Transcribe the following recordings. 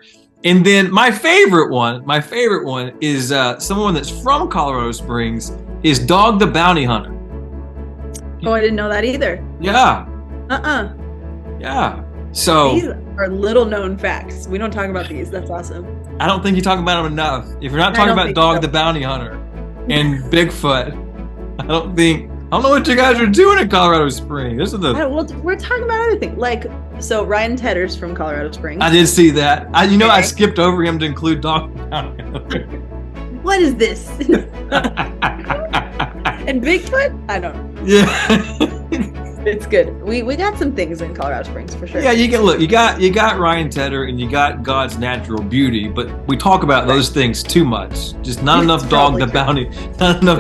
there. And then my favorite one is someone that's from Colorado Springs is Dog the Bounty Hunter. Oh, I didn't know that either. Yeah. Yeah. So these are little known facts. We don't talk about these. That's awesome. I don't think you talk about them enough. If you're not talking about Dog the Bounty Hunter and Bigfoot, I don't know what you guys are doing in Colorado Springs. This is we're talking about other things. Like, so Ryan Tedder's from Colorado Springs. I did see that. I skipped over him to include Dog the Bounty Hunter. What is this? And Bigfoot? I don't know. Yeah. It's good. We got some things in Colorado Springs for sure. Yeah, you got Ryan Tedder and you got God's natural beauty, but we talk about those things too much. Just not enough Dog the Bounty Hunter.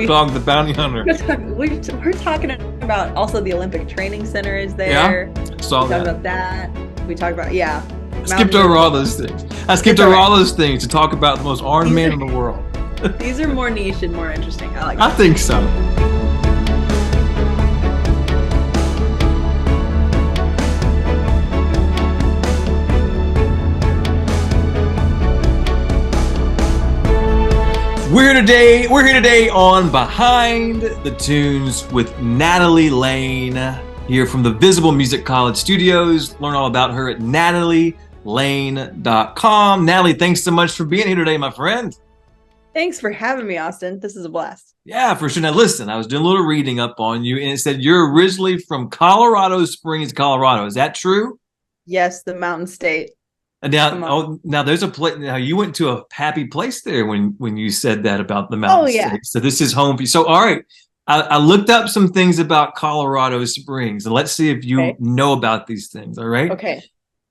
We're talking about also the Olympic Training Center is there. Yeah, saw that. We talk about that. We talk about I skipped over all those things. All those things to talk about the most armed man in the world. These are more niche and more interesting. I think so. We're here today on Behind the Tunes with Natalie Layne, here from the Visible Music College Studios. Learn all about her at natalielayne.com. Natalie, thanks so much for being here today, my friend. Thanks for having me, Austin. This is a blast. Yeah, for sure. Now listen, I was doing a little reading up on you, and it said you're originally from Colorado Springs, Colorado. Is that true? Yes, the Mountain State. Now there's a place. Now you went to a happy place there when you said that about the Mountain State. So this is home for you. So all right, I looked up some things about Colorado Springs, and let's see if you know about these things. All right. Okay.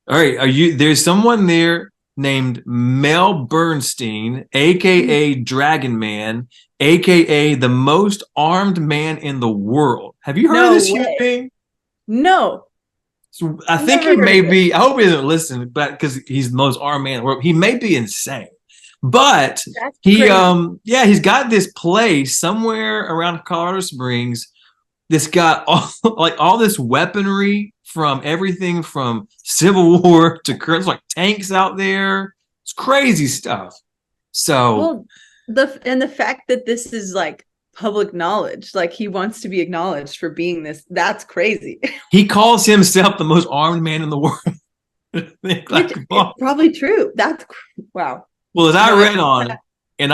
All right. There's someone there named Mel Bernstein, aka Dragon Man, aka the most armed man in the world. Have you heard of this thing? No. So I think he may be. I hope he doesn't listen, but because he's the most armed man in the world, he may be insane. But he's got this place somewhere around Colorado Springs that's got all this weaponry from everything from Civil War to current, like tanks out there. It's crazy stuff. So, the fact that this is like public knowledge, like he wants to be acknowledged for being this, that's crazy. He calls himself the most armed man in the world. It's probably true. That's wow. Well, as I read on it, and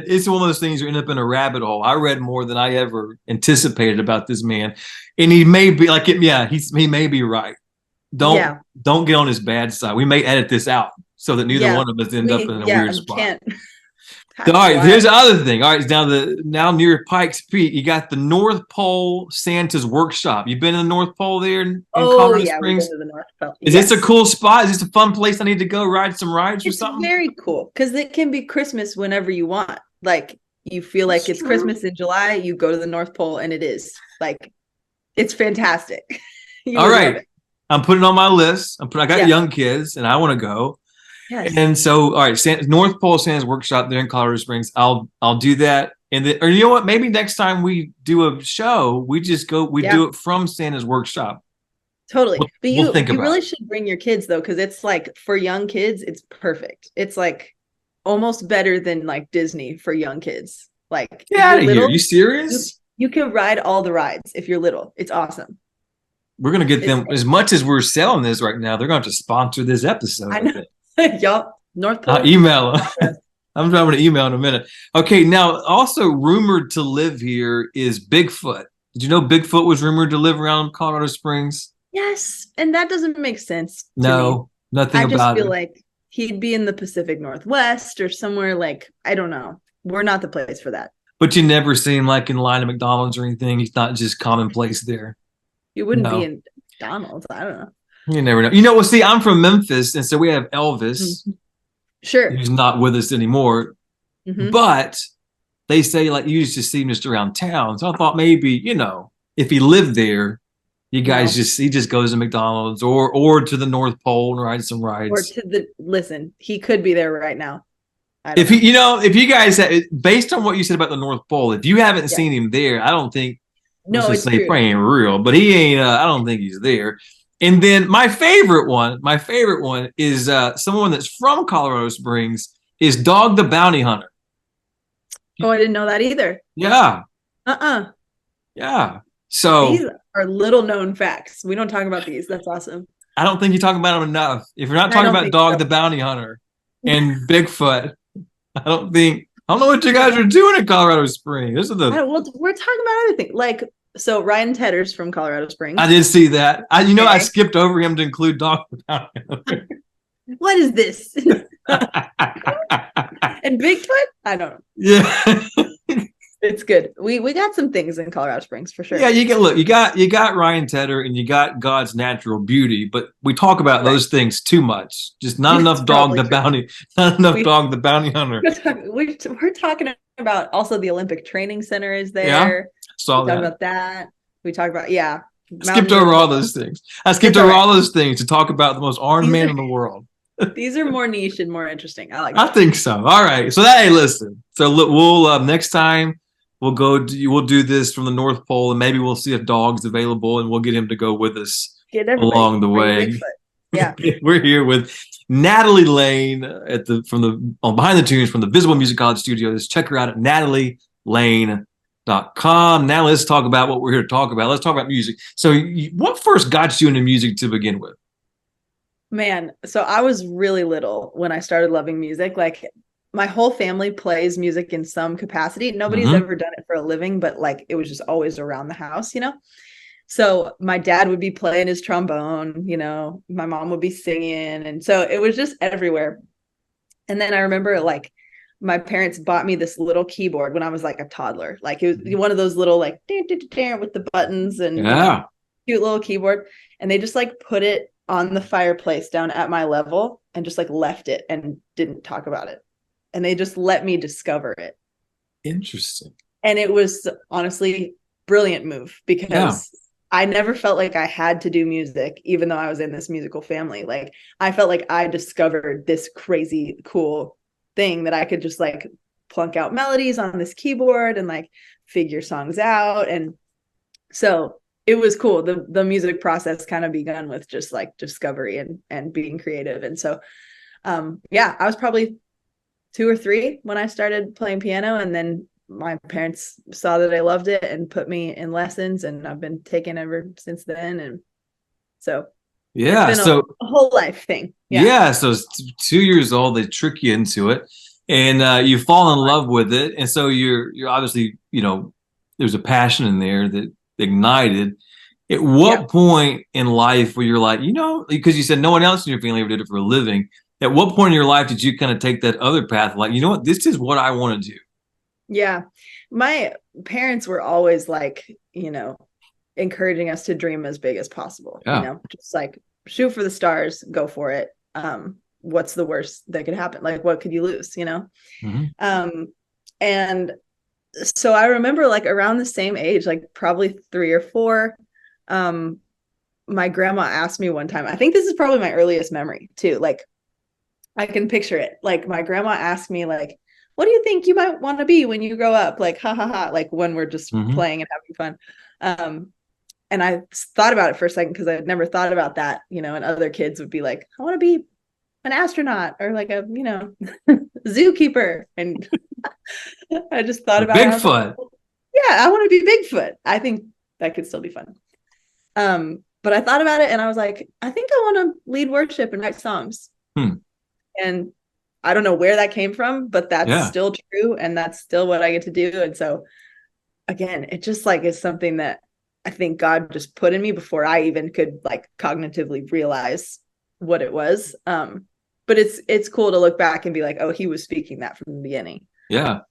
it's one of those things you end up in a rabbit hole. I read more than I ever anticipated about this man, and he may be like it. Yeah, he may be right. Don't get on his bad side. We may edit this out so that neither one of us end up in a weird spot. All right, here's the other thing. All right, now near Pikes Peak, you got the North Pole Santa's Workshop. You've been in the North Pole there in Colorado Springs? We've been to the North Pole. Is this a cool spot? Is this a fun place I need to go ride some rides or something? It's very cool because it can be Christmas whenever you want. Like you feel like it's Christmas in July, you go to the North Pole and it is. Like it's fantastic. All right. I'm putting it on my list. I got young kids and I want to go. Yes. And so, all right, North Pole Santa's Workshop there in Colorado Springs. I'll do that, or you know what? Maybe next time we do a show, we just go. We do it from Santa's Workshop. Totally, but you really should bring your kids though, because it's like for young kids, it's perfect. It's like almost better than like Disney for young kids. Like, get out of here! Are you serious? You can ride all the rides if you're little. It's awesome. We're gonna get them as much as we're selling this right now. They're going to have to sponsor this episode. I know. Yup. North Pole. I'll email them. I'm driving to email in a minute. Okay, now also rumored to live here is Bigfoot. Did you know Bigfoot was rumored to live around Colorado Springs? Yes, and that doesn't make sense. No, nothing about it. I just feel like he'd be in the Pacific Northwest or somewhere like, I don't know. We're not the place for that. But you never see him like in line at McDonald's or anything. He's not just commonplace there. You wouldn't be in McDonald's. I don't know. You never know. You know, well, see, I'm from Memphis, and so we have Elvis. Mm-hmm. Sure. Who's not with us anymore. Mm-hmm. But they say, like, you used to see him just around town. So I thought maybe, if he lived there, he just goes to McDonald's or to the North Pole and rides some rides. Listen, he could be there right now. If you guys, based on what you said about the North Pole, if you haven't seen him there, I don't think, it's true. Probably ain't real, but he ain't, I don't think he's there. And then my favorite one is someone that's from Colorado Springs is Dog the Bounty Hunter. Oh, I didn't know that either. Yeah. Uh-uh. Yeah. So these are little known facts. We don't talk about these. That's awesome. I don't think you talk about them enough. If you're not I talking don't about think Dog so. the Bounty Hunter and Bigfoot, I don't know what you guys are doing in Colorado Springs. This is the Well, we're talking about other things. Like, so Ryan Tedder's from Colorado Springs. I did see that. I Okay. skipped over him to include Dog the Bounty Hunter. What is this? And Bigfoot? I don't know. Yeah. It's good. We got some things in Colorado Springs for sure. Yeah, you got Ryan Tedder and you got God's natural beauty, but we talk about those things too much. Just not enough Dog the Bounty, not enough Dog the Bounty Hunter. We're talking about also the Olympic Training Center is there. Yeah, saw we that. Talk about that. We talk about skipped over all those things. I skipped over all those things to talk about the most armed man in the world. These are more niche and more interesting. I think so. All right. So hey, listen. So we'll next time we'll do this from the North Pole, and maybe we'll see if Dog's available, and we'll get him to go with us along the way. Yeah, we're here with Natalie Layne on Behind the Tunes from the Visible Music College Studios. Check her out at NatalieLayne.com. Now let's talk about what we're here to talk about. Let's talk about music. So, what first got you into music to begin with? Man, so I was really little when I started loving music. Like, my whole family plays music in some capacity. Nobody's ever done it for a living, but like it was just always around the house, So my dad would be playing his trombone, my mom would be singing. And so it was just everywhere. And then I remember like my parents bought me this little keyboard when I was like a toddler. Like it was one of those little like with the buttons and cute little keyboard. And they just like put it on the fireplace down at my level and just like left it and didn't talk about it. And they just let me discover it. Interesting. And it was honestly brilliant move because I never felt like I had to do music, even though I was in this musical family. Like I felt like I discovered this crazy cool thing that I could just like plunk out melodies on this keyboard and like figure songs out. And so it was cool. The music process kind of begun with just like discovery and being creative. And so, I was probably 2 or 3 when I started playing piano, and then my parents saw that I loved it and put me in lessons, and I've been taking ever since then. And so it's been a whole life thing. So 2 years old, they trick you into it, and you fall in love with it, and so you're obviously there's a passion in there that ignited. At what point in life where you're like, because you said no one else in your family ever did it for a living, at what point in your life did you kind of take that other path? Like, this is what I want to do. Yeah. My parents were always like, encouraging us to dream as big as possible, just like shoot for the stars, go for it. What's the worst that could happen? Like, what could you lose, And so I remember like around the same age, like probably 3 or 4, my grandma asked me one time, I think this is probably my earliest memory too. Like I can picture it. Like my grandma asked me like, what do you think you might want to be when you grow up? Like, ha ha ha. Like when we're just playing and having fun. And I thought about it for a second because I had never thought about that, and other kids would be like, I want to be an astronaut or like a, zookeeper. And I just thought about Bigfoot. I want to be Bigfoot. I think that could still be fun. But I thought about it and I was like, I think I want to lead worship and write songs. And I don't know where that came from, but that's still true. And that's still what I get to do. And so again, it just like is something that I think God just put in me before I even could like cognitively realize what it was. But it's cool to look back and be like, oh, he was speaking that from the beginning. Yeah.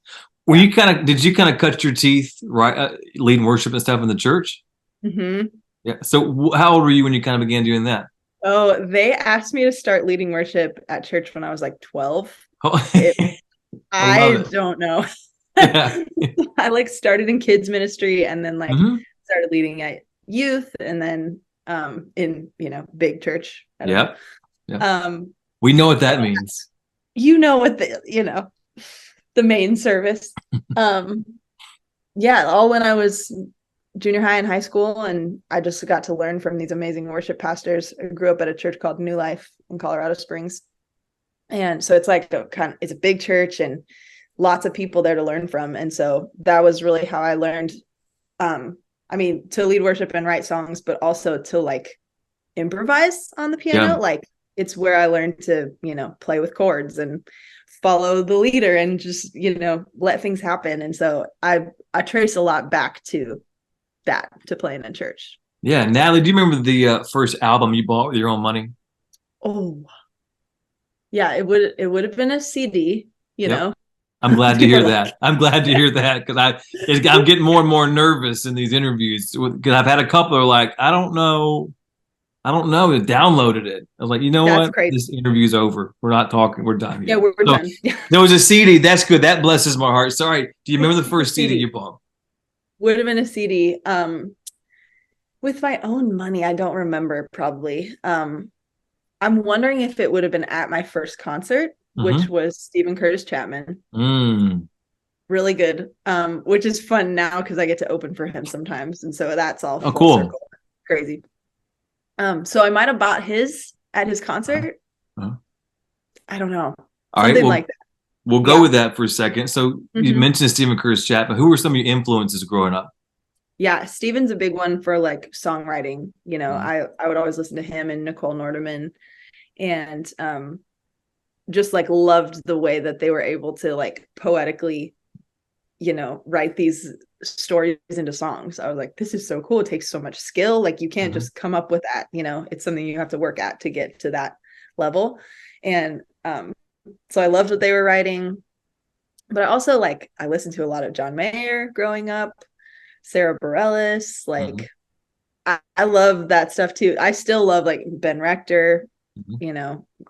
Did you kind of cut your teeth, right? Leading worship and stuff in the church? Mm-hmm. Yeah. So how old were you when you kind of began doing that? Oh, they asked me to start leading worship at church when I was like 12. I don't know. I like started in kids ministry and then like started leading at youth and then in big church. Yeah. We know what that means. What the main service. All when I was junior high and high school, and I just got to learn from these amazing worship pastors. I grew up at a church called New Life in Colorado Springs. And so it's like it's a big church and lots of people there to learn from. And so that was really how I learned, I mean, to lead worship and write songs, but also to like improvise on the piano. Yeah. Like it's where I learned to, play with chords and follow the leader and just, let things happen. And so I trace a lot back to that, to playing in church. Yeah. Natalie, do you remember the first album you bought with your own money? Oh, yeah, it would have been a CD, Yep. I'm glad to hear that. I'm glad to hear that because I'm getting more and more nervous in these interviews because I've had a couple are like, I don't know. It downloaded it. I was like, you know That's what? crazy. This interview's over. We're not talking. We're done. Yeah, we're done. There was a CD. That's good. That blesses my heart. Sorry. Do you remember the first CD you bought? Would have been a CD. With my own money, I don't remember probably. I'm wondering if it would have been at my first concert, which was Stephen Curtis Chapman. Really good. Which is fun now because I get to open for him sometimes. And so that's all full circle. Crazy. So I might have bought his at his concert. I don't know. Something like that. We'll go with that for a second. So you mentioned Stephen Curtis Chapman. Who were some of your influences growing up? Yeah, Stephen's a big one for like songwriting. I would always listen to him and Nicole Nordeman, and just like loved the way that they were able to like poetically, write these stories into songs. I was like, this is so cool. It takes so much skill. Like you can't just come up with that. It's something you have to work at to get to that level. And so I loved what they were writing. But I also I listened to a lot of John Mayer growing up. Sarah Bareilles, I love that stuff too. I still love like Ben Rector,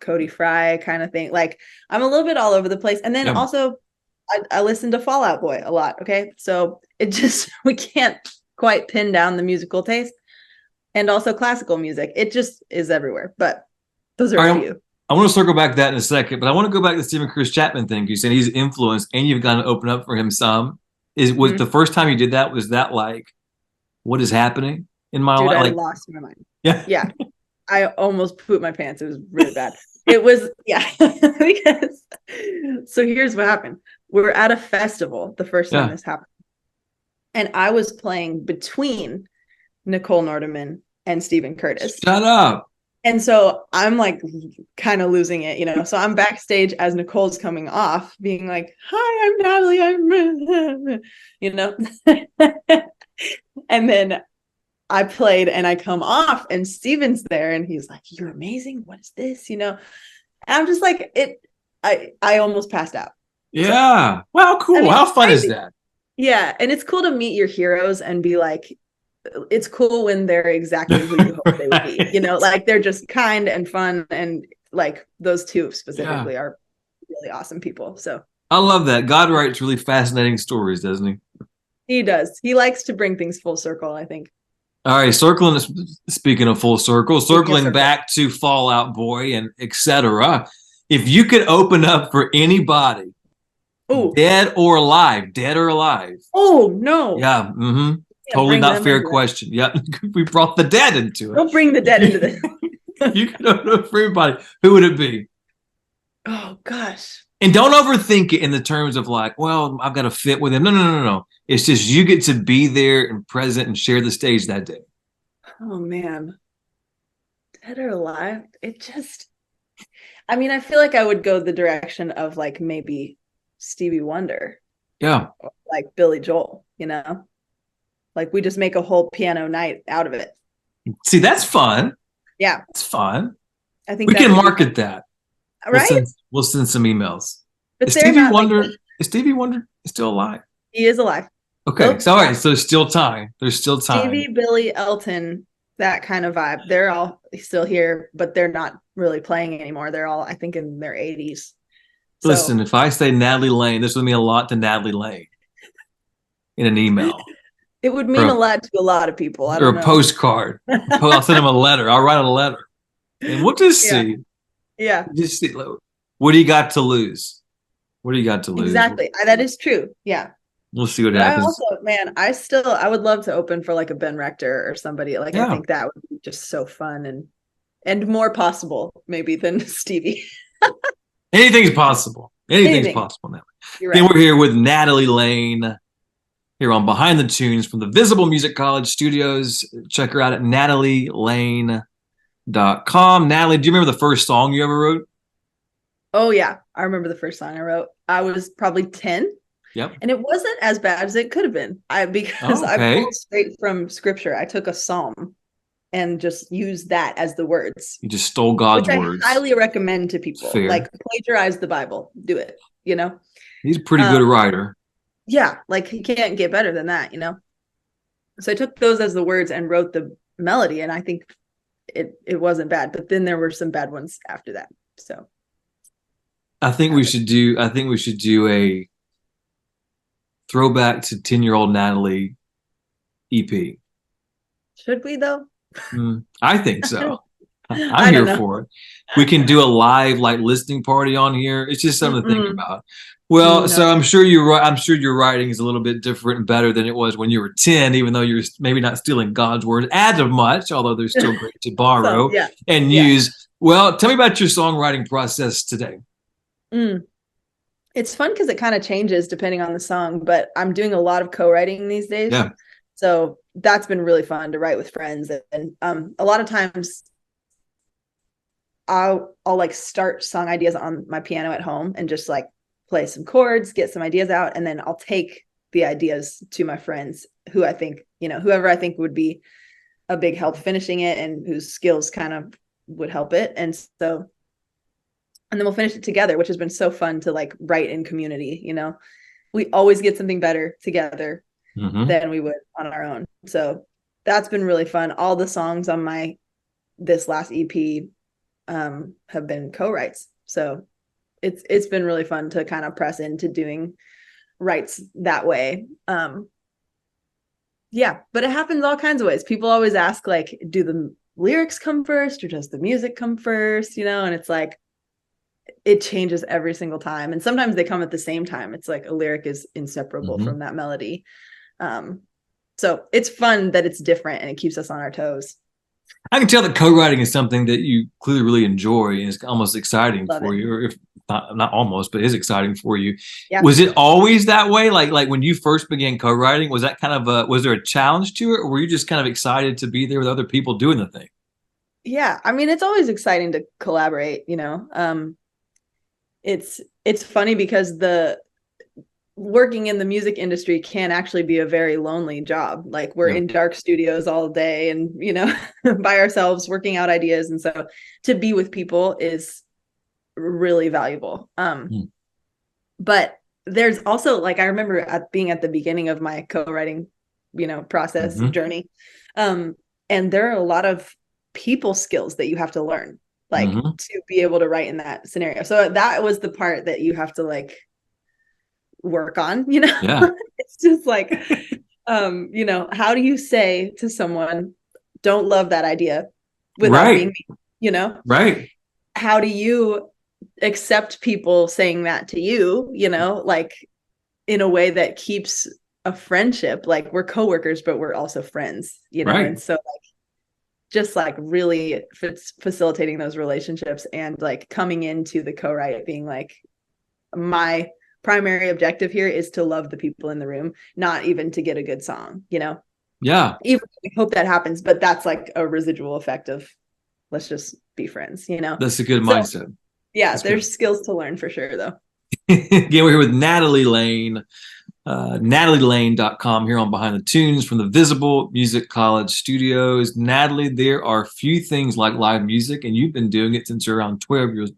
Cody Fry kind of thing. Like I'm a little bit all over the place. And then also I listen to Fall Out Boy a lot. Okay. So we can't quite pin down the musical taste, and also classical music. It just is everywhere, but those are a few. I want to circle back to that in a second, but I want to go back to the Stephen Curtis Chapman thing. You said he's influenced and you've got to open up for him some. Was the first time you did that, was that like, what is happening in my life? I lost my mind. Yeah. Yeah. I almost pooped my pants. It was really bad. It was, yeah. Because, so here's what happened. We were at a festival the first time this happened. And I was playing between Nicole Nordeman and Stephen Curtis. Shut up. And so I'm like kind of losing it, so I'm backstage as Nicole's coming off being like, hi, I'm Natalie. And then I played and I come off and Steven's there and he's like, you're amazing. What is this? And I'm just like, I almost passed out. Yeah. So, wow. Cool. I mean, how fun is that? Yeah. And it's cool to meet your heroes and be like, it's cool when they're exactly who you hope they would be, like they're just kind and fun, and like those two specifically are really awesome people. So I love that. God writes really fascinating stories, doesn't he? He does. He likes to bring things full circle, I think. All right, speaking of full circle, circling back to Fall Out Boy and etc. If you could open up for anybody, dead or alive. Oh no. Yeah. Totally not fair question. Yeah, we brought the dead into it. Don't bring the dead into this. You can open up for everybody. Who would it be? Oh gosh. And don't overthink it in the terms of like, well, I've got to fit with him. No. It's just you get to be there and present and share the stage that day. Oh man. Dead or alive? I feel like I would go the direction of like maybe Stevie Wonder. Yeah. Or like Billy Joel, Like we just make a whole piano night out of it. See, that's fun. Yeah. It's fun. I think we can market that. Right? We'll send some emails. But is Stevie Wonder still alive? He is alive. Okay. Nope. So all right. So there's still time. Stevie, Billy, Elton, that kind of vibe. They're all still here, but they're not really playing anymore. They're all, I think, in their 80s. Listen, if I say Natalie Layne, this would mean a lot to Natalie Layne in an email. It would mean a lot to a lot of people. I don't know. Or a postcard. I'll send him a letter. I'll write a letter. And we'll just see. Yeah. Just see. What do you got to lose? Exactly. That is true. Yeah. We'll see what But I happens. also, man, I would love to open for like a Ben Rector or somebody. Like I Yeah. think that would be just so fun and more possible maybe than Stevie. Anything's possible. Anything's Anything. possible now. You're Then right. we're here with Natalie Layne here on Behind the Tunes from the Visible Music College Studios. Check her out at natalielayne.com. Natalie, do you remember the first song you ever wrote? Oh yeah, I remember the first song I wrote. I was probably 10, Yep. and it wasn't as bad as it could have been. Because Oh, I okay. pulled straight from scripture. I took a psalm and just used that as the words, You just stole which God's I words. highly recommend to It's people. fair. Like plagiarize the Bible. Do it, you know? He's a pretty Um, good writer. yeah, like you can't get better than that, you know? So I took those as the words and wrote the melody, and I think it wasn't bad. But then there were some bad ones after that. So I think we should do a throwback to 10-year-old Natalie EP. should we though? I think so. I'm I don't here know. for it. We can do a live like listening party on here. It's just something to think Mm-mm. about. Well, No. so I'm sure you're right. I'm sure your writing is a little bit different and better than it was when you were 10, even though you're maybe not stealing God's words as much, although they're still great to So borrow yeah, and yeah. use. Well, tell me about your songwriting process today. Mm. It's fun because it kind of changes depending on the song, but I'm doing a lot of co-writing these days. Yeah. So that's been really fun to write with friends. And a lot of times I'll like start song ideas on my piano at home and just like play some chords, get some ideas out, and then I'll take the ideas to my friends who I think, whoever I think would be a big help finishing it and whose skills kind of would help it. And then we'll finish it together, which has been so fun to like write in community, We always get something better together Mm-hmm. than we would on our own. So that's been really fun. All the songs on this last EP have been co-writes. So it's been really fun to kind of press into doing writes that way. Yeah, but it happens all kinds of ways. People always ask like, do the lyrics come first or does the music come first? And it's like it changes every single time. And sometimes they come at the same time. It's like a lyric is inseparable Mm-hmm. from that melody. So it's fun that it's different and it keeps us on our toes. I can tell that co-writing is something that you clearly really enjoy and it's almost exciting Love for it. you, or if not almost, but is exciting for you. Yeah. Was it always that way? Like when you first began co-writing, was that kind of was there a challenge to it, or were you just kind of excited to be there with other people doing the thing? Yeah. I mean, it's always exciting to collaborate, it's funny because the working in the music industry can actually be a very lonely job. Like we're in dark studios all day and, by ourselves working out ideas. And so to be with people is really valuable. But there's also like, I remember being at the beginning of my co-writing, process journey. And there are a lot of people skills that you have to learn, like to be able to write in that scenario. So that was the part that you have to like work on, Yeah. It's just like how do you say to someone don't love that idea without being mean, Right. how do you accept people saying that to you, like in a way that keeps a friendship, like we're coworkers but we're also friends, Right. And so like just like really facilitating those relationships and like coming into the co-write being like my primary objective here is to love the people in the room, not even to get a good song, Yeah. even we hope that happens, but that's like a residual effect of let's just be friends, That's a good so mindset. yeah, That's there's good. skills to learn for sure though. Again, we're here with Natalie Layne, natalielayne.com here on Behind the Tunes from the Visible Music College Studios. Natalie, there are few things like live music, and you've been doing it since you're around 12 years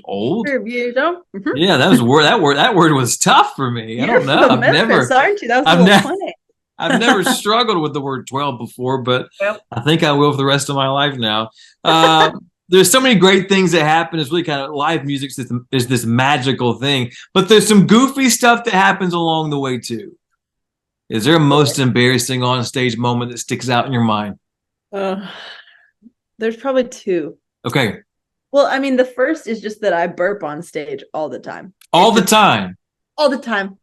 old. Yeah, that was a word. That word was tough for me. I You're don't know. from Memphis, aren't you? That was a little funny. I've never struggled with the word 12 before, but I think I will for the rest of my life now. There's so many great things that happen. It's really kind of live music is this magical thing, but there's some goofy stuff that happens along the way too. Is there a most embarrassing on stage moment that sticks out in your mind? There's probably two. Okay. Well, I mean, the first is just that I burp on stage all the time. All the time. All the time.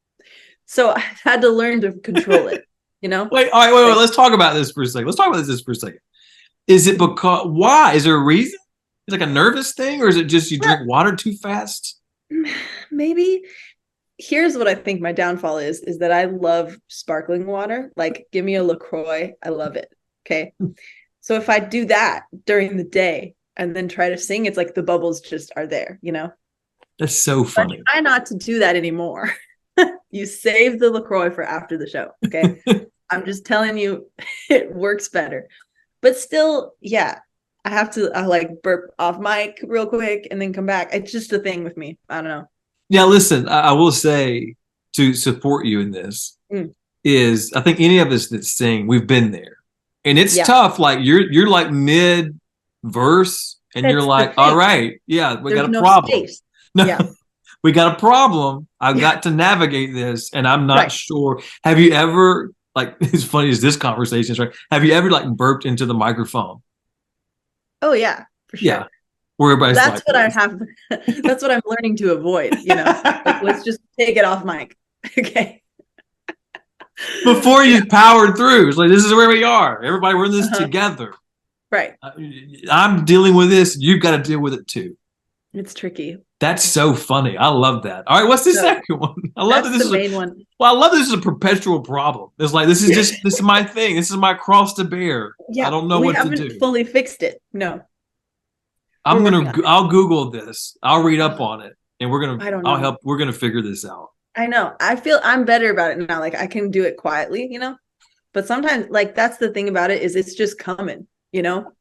So I had to learn to control it, you know? Wait, all right, wait. Let's talk about this for a second. Let's talk about this for a second. Is it because why? Is there a reason? Is it like a nervous thing, or is it just you drink water too fast? Maybe. Here's what I think my downfall is that I love sparkling water. Like, give me a LaCroix. I love it. Okay. So if I do that during the day and then try to sing, it's like the bubbles just are there, you know? That's so funny. I try not to do that anymore. You save the LaCroix for after the show. Okay. I'm just telling you, it works better. But still, yeah, I have to like burp off mic real quick and then come back. It's just a thing with me. I don't know. Yeah, listen, I will say to support you in this is I think any of us that sing, we've been there. And it's tough. Like you're like mid verse and you're like, all right, yeah, we got a problem. No, yeah. We got a problem. I've got to navigate this and I'm not sure. Have you ever, like, as funny as this conversation is, right? Have you ever like burped into the microphone? Oh yeah, for sure. Yeah. Where everybody's that's like, what I have. That's what I'm learning to avoid. You know, like, let's just take it off mic. Okay. Before you powered through, it's like this is where we are. Everybody, we're in this together. Right. I'm dealing with this. You've got to deal with it too. It's tricky. That's so funny. I love that. All right, what's the second one? I love that this is the main one. Well, I love this is a perpetual problem. It's like this is my thing. This is my cross to bear. Yeah, I don't know what to do. We haven't fully fixed it. No. I'll Google this. I'll read up on it, and I'll help. We're gonna figure this out. I know. I feel I'm better about it now. Like I can do it quietly, you know. But sometimes, like that's the thing about it is it's just coming. You know,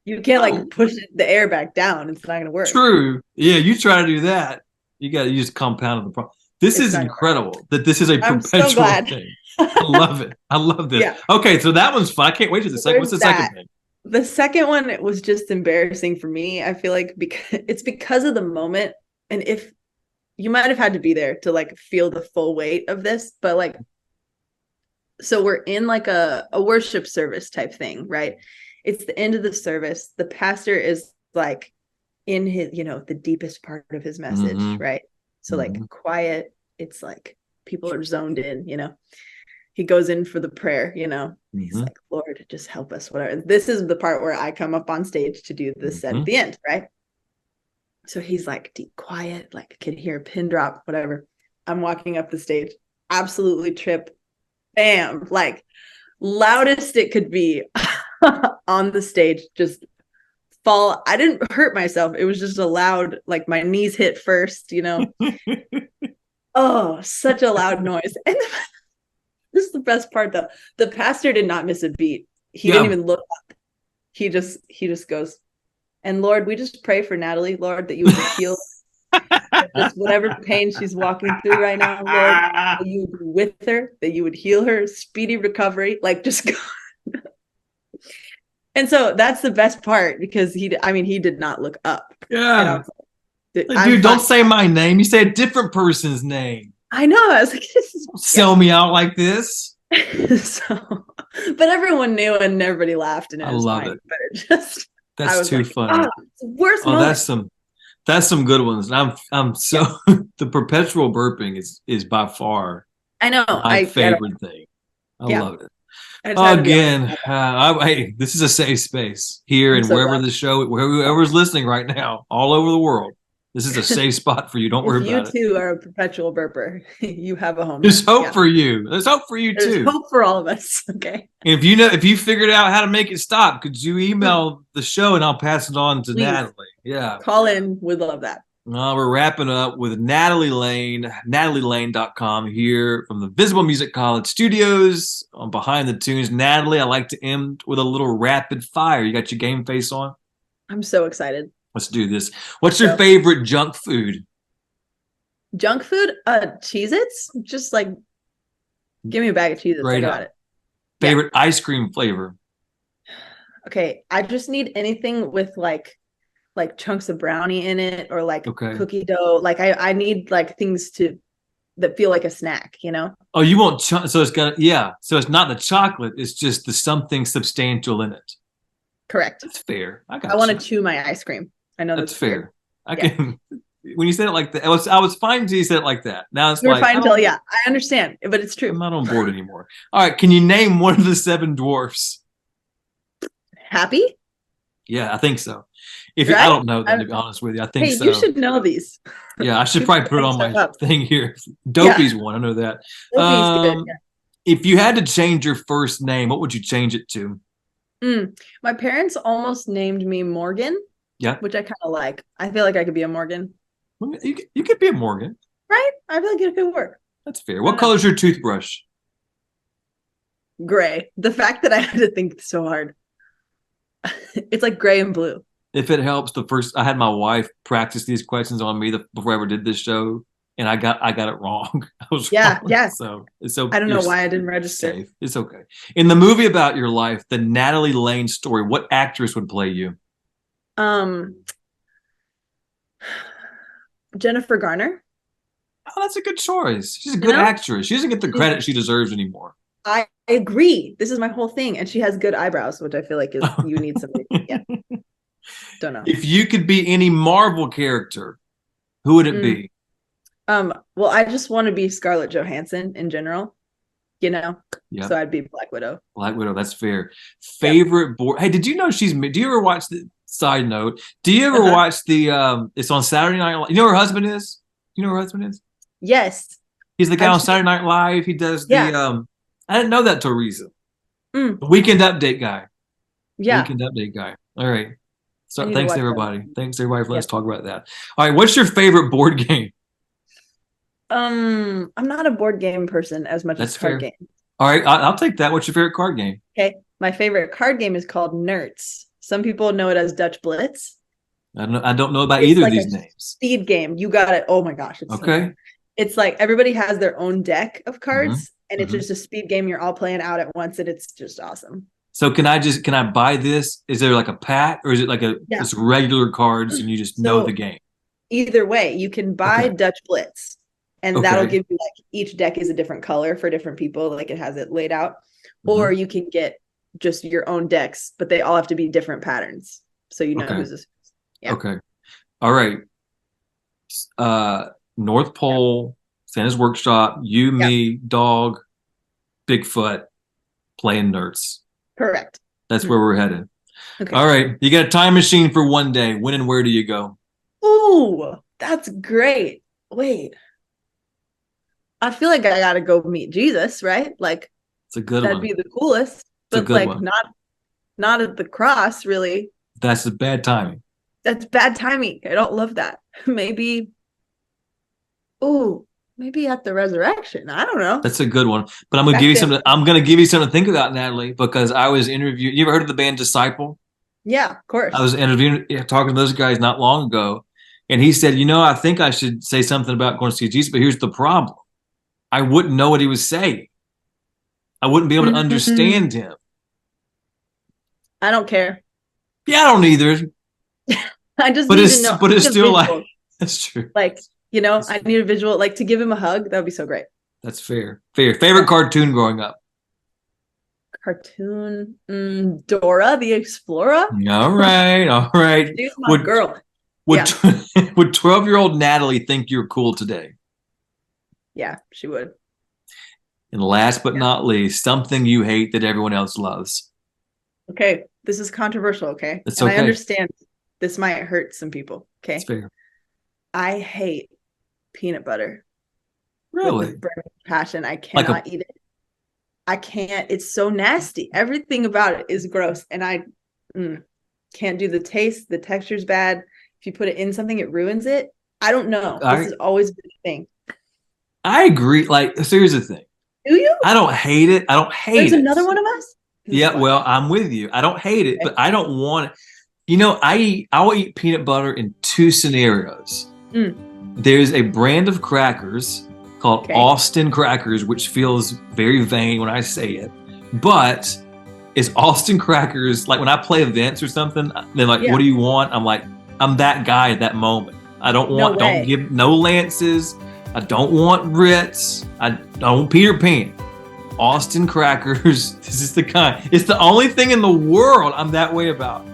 you can't like push the air back down. It's not gonna work. True. Yeah, you try to do that. You got to use compound of the problem. This is incredible that this is a perpetual thing. I love it. I love this. Yeah. Okay, so that one's fun. I can't wait to the second. What's the second thing? The second one was just embarrassing for me. I feel like because of the moment, and if you might have had to be there to like feel the full weight of this, but like, so we're in like a worship service type thing, right? It's the end of the service. The pastor is like in his, you know, the deepest part of his message, right? So like quiet. It's like people are zoned in, you know. He goes in for the prayer, you know. He's like, Lord, just help us, whatever. This is the part where I come up on stage to do the set at the end, right? So he's like deep quiet, like I can hear a pin drop, whatever. I'm walking up the stage, absolutely trip, bam, like loudest it could be on the stage, just fall. I didn't hurt myself. It was just a loud, like my knees hit first, you know. Oh, such a loud noise. And this is the best part though. The pastor did not miss a beat. He didn't even look up. He just goes, and Lord, we just pray for Natalie, Lord, that you would heal just whatever pain she's walking through right now, Lord, that you would be with her, that you would heal her, speedy recovery, like just go. And so that's the best part because he did not look up. Yeah. Dude, don't say my name. You say a different person's name. I know. I was like, sell me out like this. So, but everyone knew and everybody laughed and it was love fine. It. That's too funny. Worst moment. That's some good ones. And I'm so the perpetual burping is by far my favorite thing. I love it. Again, hey, this is a safe space here and wherever the show, whoever's listening right now, all over the world. This is a safe spot for you. Don't worry about it. You too are a perpetual burper. You have a home. There's hope for you. There's hope for you too. There's hope for all of us. Okay. And if you figured out how to make it stop, could you email the show and I'll pass it on to Natalie? Yeah. Call in. We'd love that. We're wrapping up with Natalie Layne, NatalieLayne.com here from the Visible Music College Studios on Behind the Tunes. Natalie, I like to end with a little rapid fire. You got your game face on? I'm so excited. Let's do this. What's your favorite junk food? Junk food? Cheez-Its? Just like, give me a bag of Cheez-Its. I got it. Favorite ice cream flavor? Okay, I just need anything with like chunks of brownie in it or like cookie dough. Like I need like things that feel like a snack, you know? Oh, you want so it's got so it's not the chocolate, it's just the something substantial in it. Correct. That's fair. I want to chew my ice cream. I know that's fair. I can when you said it like that, I was fine until you said it like that. Now it's You're like, fine until, yeah, I understand, but it's I'm true. not on board anymore. All right, can you name one of the seven dwarfs? Happy, Yeah, I think so. If I right? don't know that, to be honest with you, I think Hey, you so. should know these. Yeah, I should People probably put it make on stuff my up. thing here. Yeah, Dopey's one, I know that. Sophie's good. Yeah. If you had to change your first name, what would you change it to? My parents almost named me Morgan, Yeah, which I kind of like. I feel like I could be a Morgan, you could be a Morgan. right? I feel like it could work. That's fair. What color is your toothbrush? Gray. The fact that I had to think so hard. It's like gray and blue. If it helps, I had my wife practice these questions on me before I ever did this show, and I got it wrong. I was Yeah, wrong. yeah. So it's so I don't know you're why I didn't register. safe. It's okay. In the movie about your life, the Natalie Layne story, what actress would play you? Jennifer Garner. Oh, that's a good choice. She's a good actress. She doesn't get the credit she deserves anymore. I agree. This is my whole thing, and she has good eyebrows, which I feel like is you need somebody. Yeah. Don't know. If you could be any Marvel character, who would it be? Well, I just want to be Scarlett Johansson in general, you know. Yeah. So I'd be Black Widow. Black Widow, that's fair. Favorite board. Hey, did you know do you ever watch the side note? Do you ever watch the it's on Saturday Night Live? You know who her husband is? You know who her husband is? Yes. He's the guy on Saturday Night Live. He does the I didn't know that till recent. The Weekend Update guy. Yeah. Weekend Update guy. All right. So thanks everybody. Thanks everybody for let's talk about that. All right, what's your favorite board game? I'm not a board game person as much as card game. All right, I'll take that. What's your favorite card game? Okay, my favorite card game is called Nerds. Some people know it as Dutch Blitz. I don't know about either of these names. Speed game. You got it. Oh my gosh. It's okay. It's like everybody has their own deck of cards, and it's just a speed game you're all playing out at once, and it's just awesome. So can I buy this? Is there like a pack, or is it like just regular cards and you just know the game? Either way, you can buy Dutch Blitz, and that'll give you like each deck is a different color for different people, like it has it laid out. Or you can get just your own decks, but they all have to be different patterns, so you know who's this. Yeah. Okay. All right. North Pole, Santa's Workshop, you, me, dog, Bigfoot, playing Nerds. Correct. That's where we're headed. Okay. All right. You got a time machine for one day. When and where do you go? Ooh, that's great. Wait. I feel like I gotta go meet Jesus, right? Like it's a good one. That'd be the coolest. But like one. not at the cross, really. That's the bad timing. That's bad timing. I don't love that. Maybe at the resurrection. I don't know. That's a good one. But I'm gonna give you something. I'm gonna give you something to think about, Natalie, because I was interviewed. You ever heard of the band Disciple? Yeah, of course. I was talking to those guys not long ago, and he said, I think I should say something about going to see Jesus, but here's the problem. I wouldn't know what he was saying. I wouldn't be able to understand him. I don't care. Yeah, I don't either. I just need to know. But it's still like that's true. Like, I need a visual, like to give him a hug. That would be so great. That's fair. Favorite cartoon growing up? Cartoon, Dora the Explorer. All right. She's my girl. Would 12-year-old Natalie think you're cool today? Yeah, she would. And last but not least, something you hate that everyone else loves. Okay, this is controversial, okay? It's okay. I understand this might hurt some people, okay? It's fair. I hate peanut butter. Really? With burning passion. I cannot eat it. I can't. It's so nasty. Everything about it is gross. And I can't do the taste. The texture's bad. If you put it in something, it ruins it. I don't know. This has always been a thing. I agree. So here's the thing. Do you? I don't hate it. There's another one of us? Yeah, well, I'm with you. I don't hate it, but I don't want it. I will eat peanut butter in two scenarios. There's a brand of crackers called Austin crackers, which feels very vain when I say it, but it's Austin crackers. Like when I play events or something, they're like, what do you want? I'm like, I'm that guy at that moment. I don't give no Lances. I don't want Ritz. I don't Peter Pan. Austin crackers. This is the kind. It's the only thing in the world I'm that way about.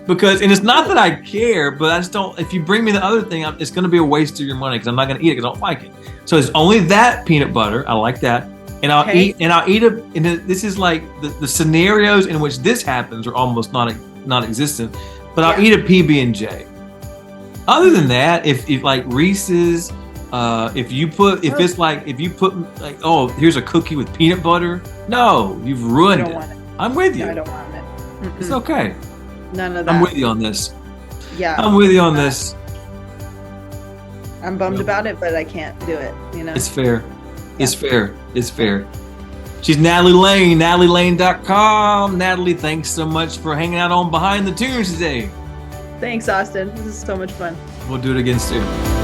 Because, and it's not that I care, but I just don't. If you bring me the other thing, it's going to be a waste of your money because I'm not going to eat it because I don't like it. So it's only that peanut butter. I like that, and I'll eat a. And this is like the scenarios in which this happens are almost non-existent. But I'll eat a PB&J. Other than that, if like Reese's, if you put like, oh, here's a cookie with peanut butter. No, you've ruined it. I'm with you. No, I don't want it. Mm-mm. It's okay. None of that. I'm with you on this. Yeah. I'm with you on this. I'm bummed about it, but I can't do it, you know? It's fair. It's fair. It's fair. She's Natalie Layne, NatalieLayne.com. Natalie, thanks so much for hanging out on Behind the Tunes today. Thanks, Austin. This is so much fun. We'll do it again soon.